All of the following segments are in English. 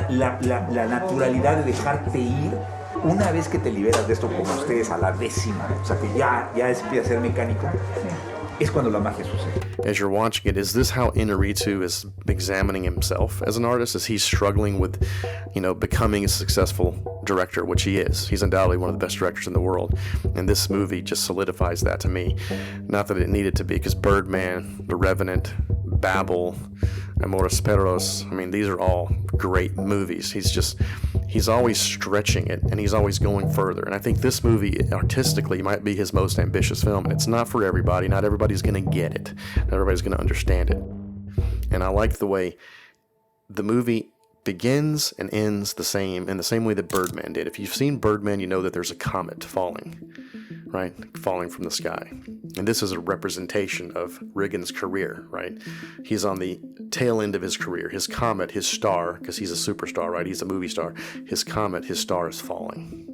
la naturalidad de dejarte ir una vez que te liberas de esto, como ustedes a la décima, o sea que ya empieza a ser mecánico, es cuando la magia sucede. As you're watching it, is this how Iñárritu is examining himself as an artist? Is he struggling with, becoming a successful director, which he is? He's undoubtedly one of the best directors in the world, and this movie just solidifies that to me. Not that it needed to be, because Birdman, The Revenant, Babel, Amores Perros, these are all great movies. He's always stretching it, and he's always going further. And I think this movie, artistically, might be his most ambitious film. And it's not for everybody. Not everybody's going to get it. Not everybody's going to understand it. And I like the way the movie begins and ends in the same way that Birdman did. If you've seen Birdman, you know that there's a comet falling, right? Falling from the sky. And this is a representation of Reagan's career, right? He's on the tail end of his career. His comet, his star, because he's a superstar, right? He's a movie star. His comet, his star is falling.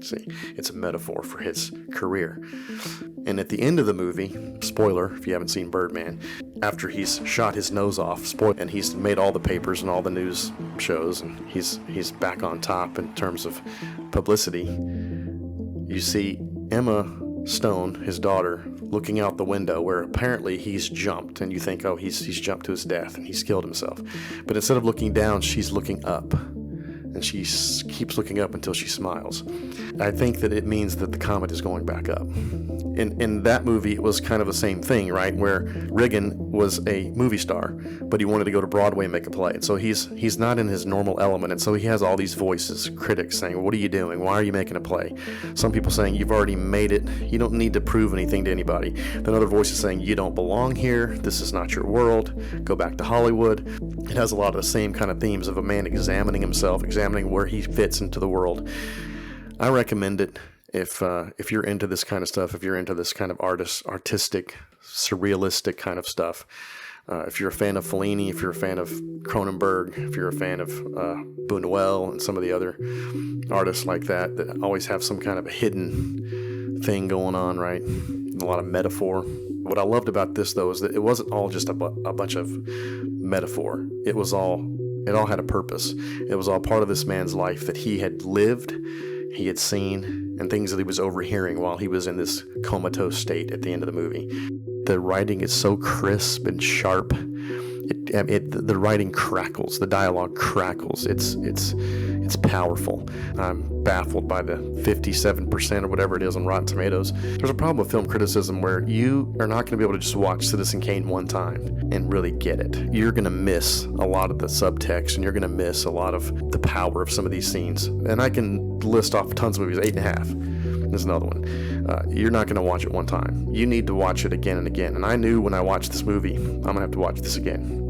See, it's a metaphor for his career. And at the end of the movie, spoiler if you haven't seen Birdman, after he's shot his nose off, and he's made all the papers and all the news shows, and he's back on top in terms of publicity, you see Emma Stone, his daughter, looking out the window where apparently he's jumped, and you think, oh, he's jumped to his death and he's killed himself. But instead of looking down, she's looking up, and she keeps looking up until she smiles. I think that it means that the comet is going back up. In that movie, it was kind of the same thing, right? Where Reagan was a movie star, but he wanted to go to Broadway and make a play. And so he's not in his normal element. And so he has all these voices, critics saying, what are you doing? Why are you making a play? Some people saying, you've already made it. You don't need to prove anything to anybody. Then other voices saying, you don't belong here. This is not your world. Go back to Hollywood. It has a lot of the same kind of themes of a man examining himself, examining where he fits into the world. I recommend it. If you're into this kind of stuff, if you're into this kind of artistic, surrealistic kind of stuff, if you're a fan of Fellini, if you're a fan of Cronenberg, if you're a fan of Buñuel and some of the other artists like that always have some kind of a hidden thing going on, right? A lot of metaphor. What I loved about this, though, is that it wasn't all just a bunch of metaphor. It all had a purpose. It was all part of this man's life that he had lived, he had seen, and things that he was overhearing while he was in this comatose state at the end of the movie. The writing is so crisp and sharp. The writing crackles. The dialogue crackles. It's powerful. I'm baffled by the 57% or whatever it is on Rotten Tomatoes. There's a problem with film criticism where you are not going to be able to just watch Citizen Kane one time and really get it. You're going to miss a lot of the subtext, and you're going to miss a lot of the power of some of these scenes. And I can list off tons of movies. 8.5. There's another one. You're not going to watch it one time. You need to watch it again and again. And I knew when I watched this movie, I'm going to have to watch this again.